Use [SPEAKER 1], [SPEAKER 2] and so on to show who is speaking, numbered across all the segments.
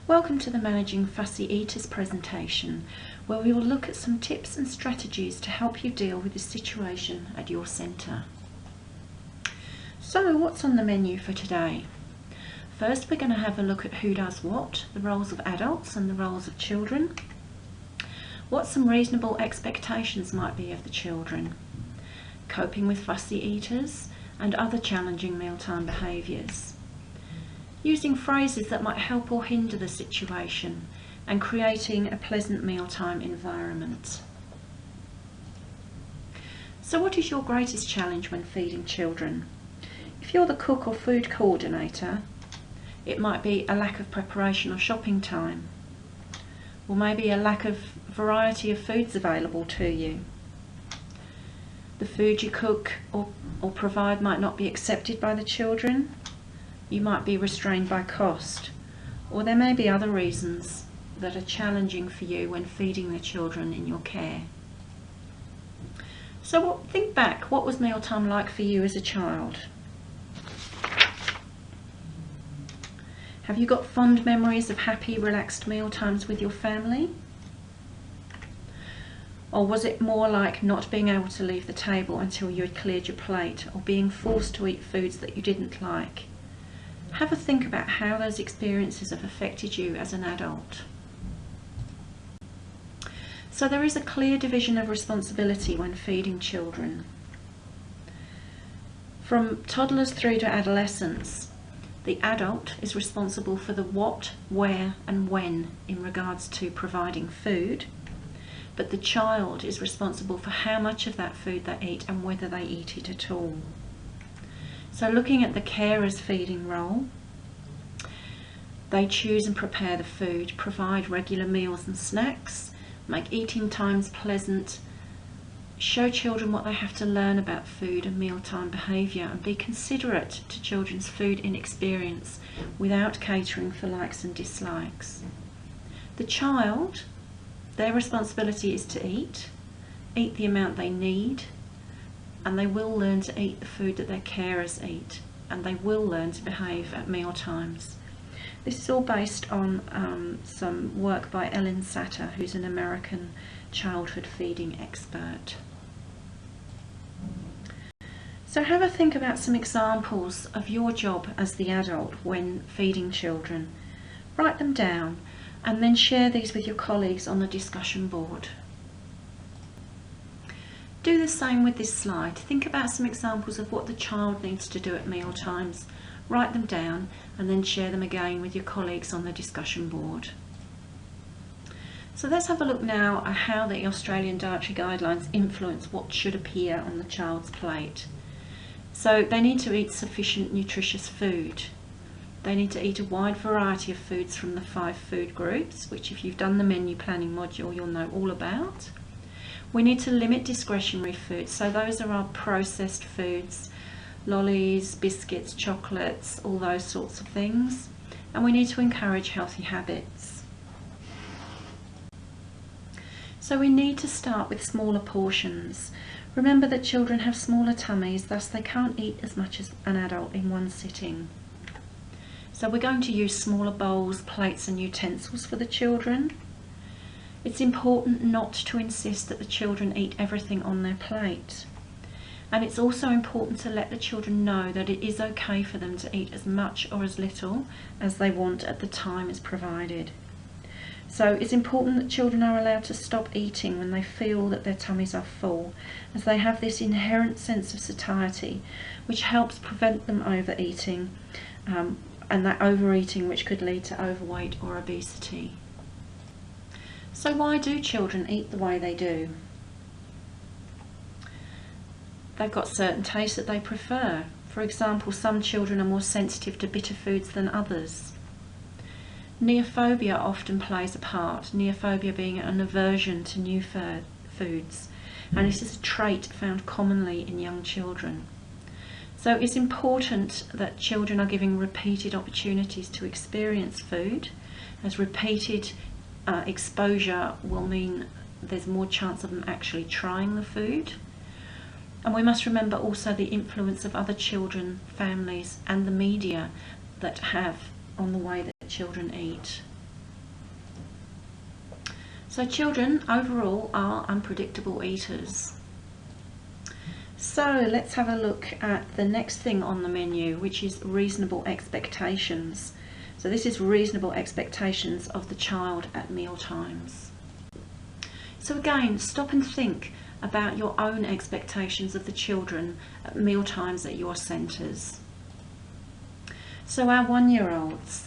[SPEAKER 1] Welcome to the Managing Fussy Eaters presentation, where we will look at some tips and strategies to help you deal with this situation at your centre. So what's on the menu for today? First, we're going to have a look at who does what, the roles of adults and the roles of children, what some reasonable expectations might be of the children, coping with fussy eaters and other challenging mealtime behaviours, using phrases that might help or hinder the situation, and creating a pleasant mealtime environment. So what is your greatest challenge when feeding children? If you're the cook or food coordinator, it might be a lack of preparation or shopping time, or maybe a lack of variety of foods available to you. The food you cook or provide might not be accepted by the children. You might be restrained by cost, or there may be other reasons that are challenging for you when feeding the children in your care. So think back, what was mealtime like for you as a child? Have you got fond memories of happy, relaxed mealtimes with your family? Or was it more like not being able to leave the table until you had cleared your plate, or being forced to eat foods that you didn't like? Have a think about how those experiences have affected you as an adult. So there is a clear division of responsibility when feeding children. From toddlers through to adolescence, the adult is responsible for the what, where and when in regards to providing food, but the child is responsible for how much of that food they eat and whether they eat it at all. So looking at the carer's feeding role, they choose and prepare the food, provide regular meals and snacks, make eating times pleasant, show children what they have to learn about food and mealtime behaviour, and be considerate to children's food inexperience without catering for likes and dislikes. The child, their responsibility is to eat the amount they need, and they will learn to eat the food that their carers eat, and they will learn to behave at meal times. This is all based on some work by Ellen Satter, who's an American childhood feeding expert. So have a think about some examples of your job as the adult when feeding children. Write them down and then share these with your colleagues on the discussion board. Do the same with this slide. Think about some examples of what the child needs to do at meal times. Write them down and then share them again with your colleagues on the discussion board. So let's have a look now at how the Australian Dietary Guidelines influence what should appear on the child's plate. So they need to eat sufficient nutritious food. They need to eat a wide variety of foods from the 5 food groups, which if you've done the menu planning module you'll know all about. We need to limit discretionary foods, so those are our processed foods, lollies, biscuits, chocolates, all those sorts of things. And we need to encourage healthy habits. So we need to start with smaller portions. Remember that children have smaller tummies, thus they can't eat as much as an adult in one sitting. So we're going to use smaller bowls, plates and utensils for the children. It's important not to insist that the children eat everything on their plate. And it's also important to let the children know that it is okay for them to eat as much or as little as they want at the time as provided. So it's important that children are allowed to stop eating when they feel that their tummies are full, as they have this inherent sense of satiety which helps prevent them overeating, and that overeating which could lead to overweight or obesity. So why do children eat the way they do? They've got certain tastes that they prefer. For example, some children are more sensitive to bitter foods than others. Neophobia often plays a part, neophobia being an aversion to new foods, and this is a trait found commonly in young children. So it's important that children are given repeated opportunities to experience food, as repeated exposure will mean there's more chance of them actually trying the food. And we must remember also the influence of other children, families and the media that have on the way that children eat. So children overall are unpredictable eaters. So let's have a look at the next thing on the menu, which is reasonable expectations. So this is reasonable expectations of the child at meal times. So again, stop and think about your own expectations of the children at meal times at your centres. So our 1-year-olds,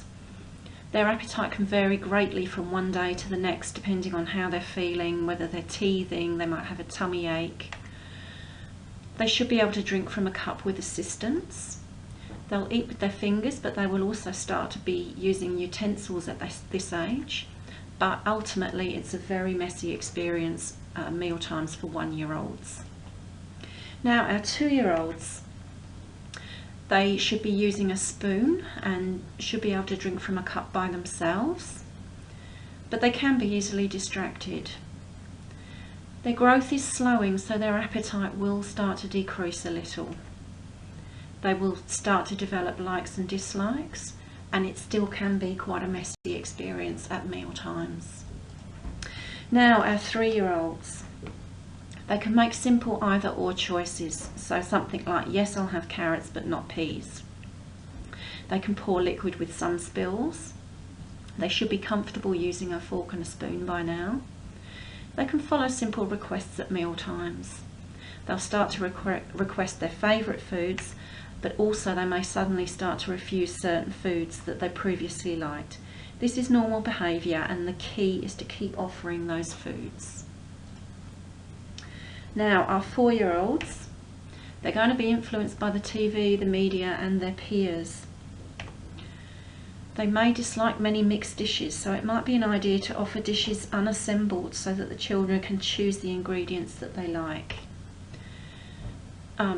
[SPEAKER 1] their appetite can vary greatly from one day to the next depending on how they're feeling, whether they're teething, they might have a tummy ache. They should be able to drink from a cup with assistance. They'll eat with their fingers, but they will also start to be using utensils at this age. But ultimately it's a very messy experience at meal times for 1-year-olds. Now our 2-year-olds, they should be using a spoon and should be able to drink from a cup by themselves, but they can be easily distracted. Their growth is slowing, so their appetite will start to decrease a little. They will start to develop likes and dislikes, and it still can be quite a messy experience at meal times. Now our 3-year-olds, they can make simple either or choices, so something like, yes, I'll have carrots but not peas. They can pour liquid with some spills. They should be comfortable using a fork and a spoon by now. They can follow simple requests at meal times. They'll start to request their favourite foods, but also they may suddenly start to refuse certain foods that they previously liked. This is normal behaviour, and the key is to keep offering those foods. Now our 4-year-olds, they're going to be influenced by the TV, the media and their peers. They may dislike many mixed dishes, so it might be an idea to offer dishes unassembled so that the children can choose the ingredients that they like.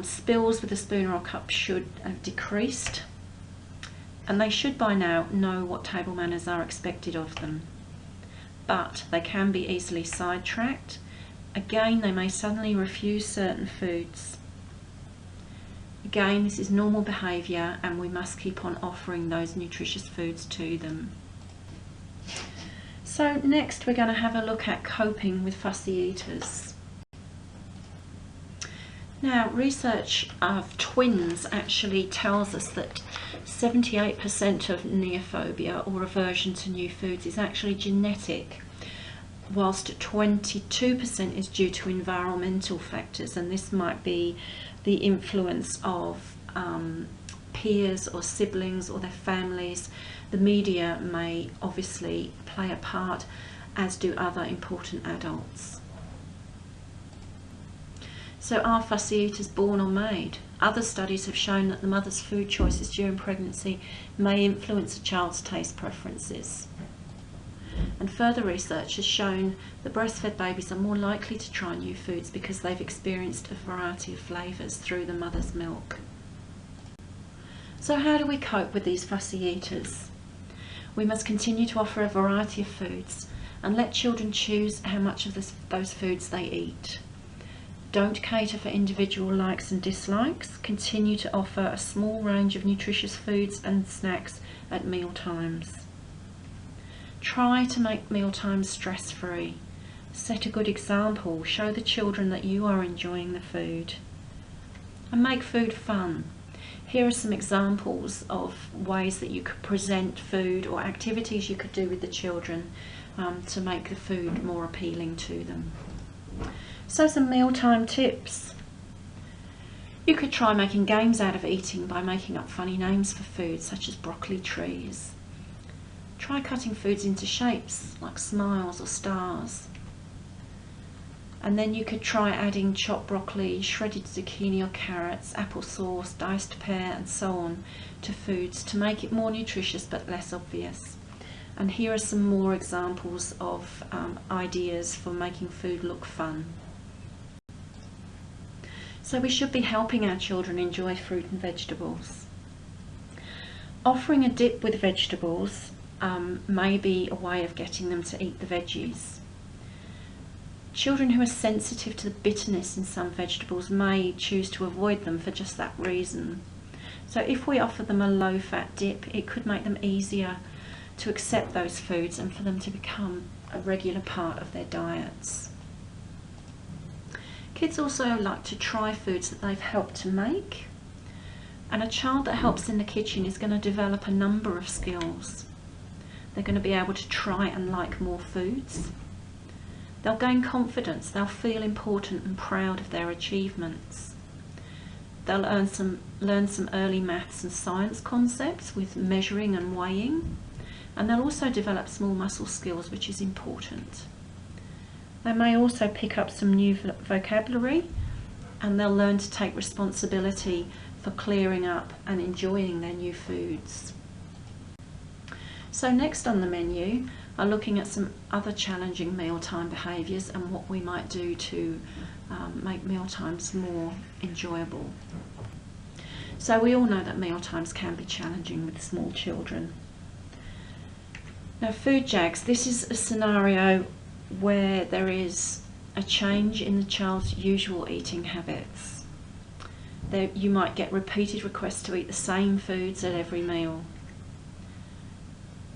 [SPEAKER 1] Spills with a spoon or a cup should have decreased, and they should by now know what table manners are expected of them. But they can be easily sidetracked. Again, they may suddenly refuse certain foods. Again, this is normal behaviour, and we must keep on offering those nutritious foods to them. So next we're going to have a look at coping with fussy eaters. Now, research of twins actually tells us that 78% of neophobia or aversion to new foods is actually genetic, whilst 22% is due to environmental factors, and this might be the influence of peers or siblings or their families. The media may obviously play a part, as do other important adults. So are fussy eaters born or made? Other studies have shown that the mother's food choices during pregnancy may influence a child's taste preferences. And further research has shown that breastfed babies are more likely to try new foods because they've experienced a variety of flavours through the mother's milk. So how do we cope with these fussy eaters? We must continue to offer a variety of foods and let children choose how much of those foods they eat. Don't cater for individual likes and dislikes. Continue to offer a small range of nutritious foods and snacks at meal times. Try to make mealtimes stress-free. Set a good example. Show the children that you are enjoying the food. And make food fun. Here are some examples of ways that you could present food or activities you could do with the children to make the food more appealing to them. So some mealtime tips. You could try making games out of eating by making up funny names for food, such as broccoli trees. Try cutting foods into shapes like smiles or stars. And then you could try adding chopped broccoli, shredded zucchini or carrots, applesauce, diced pear and so on to foods to make it more nutritious but less obvious. And here are some more examples of ideas for making food look fun. So we should be helping our children enjoy fruit and vegetables. Offering a dip with vegetables may be a way of getting them to eat the veggies. Children who are sensitive to the bitterness in some vegetables may choose to avoid them for just that reason. So if we offer them a low-fat dip, it could make them easier to accept those foods and for them to become a regular part of their diets. Kids also like to try foods that they've helped to make, and a child that helps in the kitchen is going to develop a number of skills. They're going to be able to try and like more foods. They'll gain confidence, they'll feel important and proud of their achievements. They'll learn some early maths and science concepts with measuring and weighing, and they'll also develop small muscle skills, which is important. They may also pick up some new vocabulary, and they'll learn to take responsibility for clearing up and enjoying their new foods. So next on the menu are looking at some other challenging mealtime behaviours and what we might do to make mealtimes more enjoyable. So we all know that mealtimes can be challenging with small children. Now, food jags, this is a scenario where there is a change in the child's usual eating habits. You might get repeated requests to eat the same foods at every meal.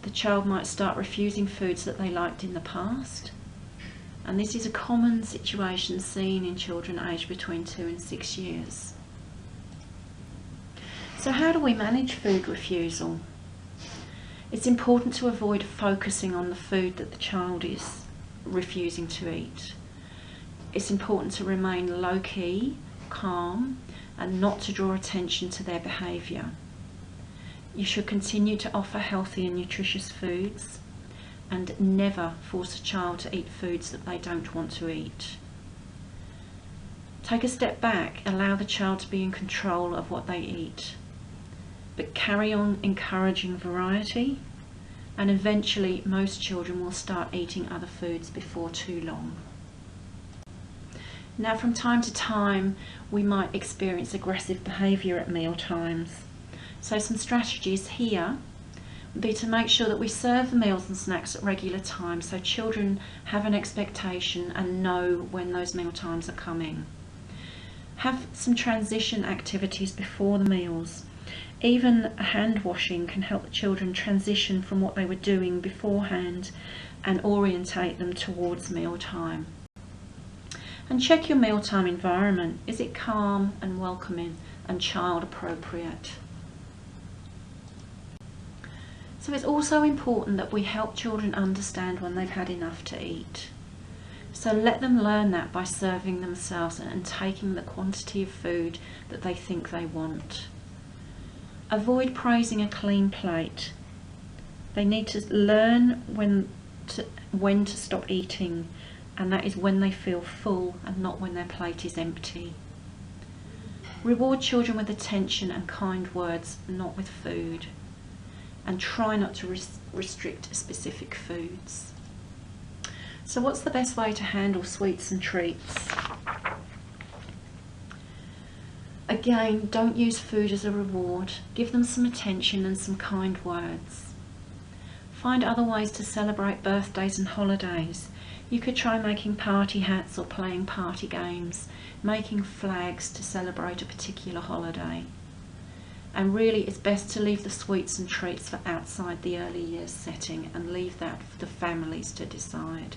[SPEAKER 1] The child might start refusing foods that they liked in the past, and this is a common situation seen in children aged between 2 and 6 years. So how do we manage food refusal? It's important to avoid focusing on the food that the child is refusing to eat. It's important to remain low-key, calm, and not to draw attention to their behaviour. You should continue to offer healthy and nutritious foods, and never force a child to eat foods that they don't want to eat. Take a step back, allow the child to be in control of what they eat, but carry on encouraging variety, and eventually most children will start eating other foods before too long. Now, from time to time we might experience aggressive behaviour at meal times. So some strategies here would be to make sure that we serve the meals and snacks at regular times so children have an expectation and know when those meal times are coming. Have some transition activities before the meals. Even hand washing can help the children transition from what they were doing beforehand and orientate them towards mealtime. And check your mealtime environment. Is it calm and welcoming and child appropriate? So it's also important that we help children understand when they've had enough to eat. So let them learn that by serving themselves and taking the quantity of food that they think they want. Avoid praising a clean plate. They need to learn when to stop eating, and that is when they feel full and not when their plate is empty. Reward children with attention and kind words, not with food. And try not to restrict specific foods. So what's the best way to handle sweets and treats? Again, don't use food as a reward. Give them some attention and some kind words. Find other ways to celebrate birthdays and holidays. You could try making party hats or playing party games, making flags to celebrate a particular holiday. And really it's best to leave the sweets and treats for outside the early years setting and leave that for the families to decide.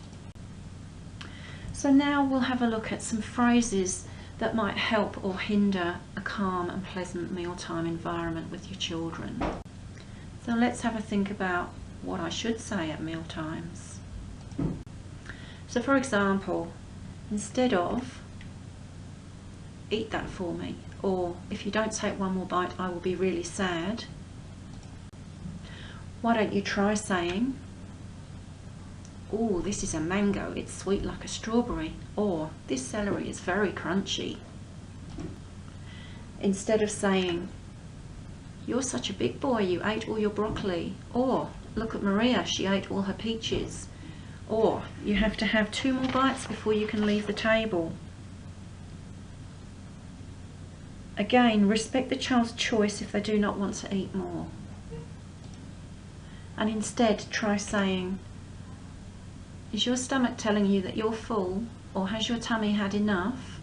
[SPEAKER 1] So now we'll have a look at some phrases that might help or hinder a calm and pleasant mealtime environment with your children. So let's have a think about what I should say at meal times. So for example, instead of "eat that for me," or "if you don't take one more bite I will be really sad," why don't you try saying, "Oh, this is a mango, it's sweet like a strawberry," or "this celery is very crunchy." Instead of saying, "You're such a big boy, you ate all your broccoli," or "Look at Maria, she ate all her peaches," or "You have to have 2 more bites before you can leave the table." Again, respect the child's choice if they do not want to eat more. And instead try saying, "Is your stomach telling you that you're full, or has your tummy had enough?"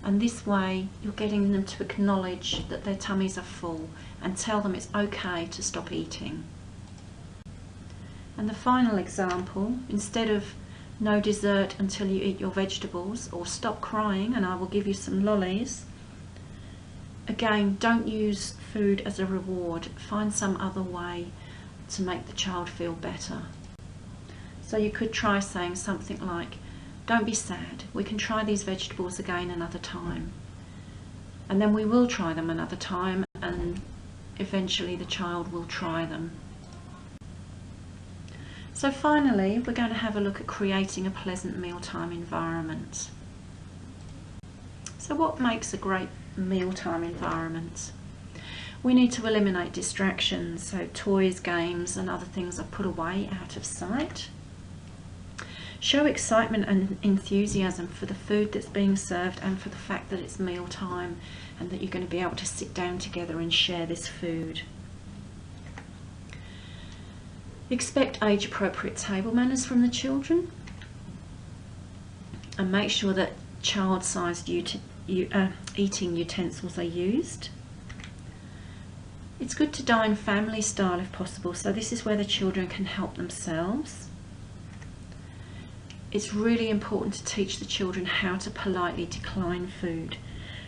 [SPEAKER 1] And this way you're getting them to acknowledge that their tummies are full and tell them it's okay to stop eating. And the final example, instead of no dessert until you eat your vegetables, or stop crying and I will give you some lollies, again, don't use food as a reward. Find some other way to make the child feel better. So you could try saying something like, don't be sad, we can try these vegetables again another time. And then we will try them another time, and eventually the child will try them. So finally, we're going to have a look at creating a pleasant mealtime environment. So what makes a great mealtime environment? We need to eliminate distractions, so toys, games and other things are put away out of sight. Show excitement and enthusiasm for the food that's being served and for the fact that it's mealtime and that you're going to be able to sit down together and share this food. Expect age-appropriate table manners from the children, and make sure that child-sized eating utensils are used. It's good to dine family style if possible, so this is where the children can help themselves. It's really important to teach the children how to politely decline food.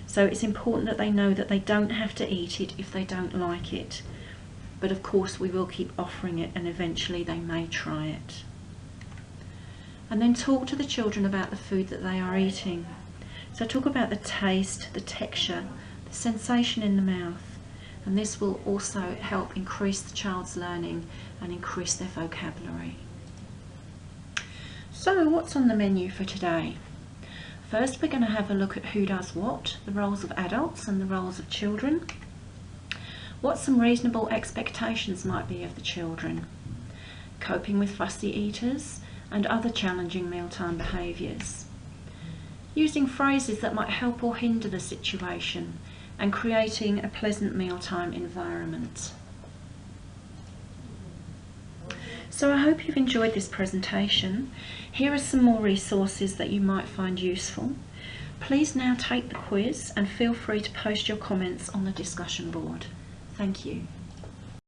[SPEAKER 1] So it's important that they know that they don't have to eat it if they don't like it. But of course we will keep offering it and eventually they may try it. And then talk to the children about the food that they are eating. So talk about the taste, the texture, the sensation in the mouth. And this will also help increase the child's learning and increase their vocabulary. So what's on the menu for today? First, we're going to have a look at who does what, the roles of adults and the roles of children. What some reasonable expectations might be of the children. Coping with fussy eaters and other challenging mealtime behaviours. Using phrases that might help or hinder the situation and creating a pleasant mealtime environment. So I hope you've enjoyed this presentation. Here are some more resources that you might find useful. Please now take the quiz and feel free to post your comments on the discussion board. Thank you.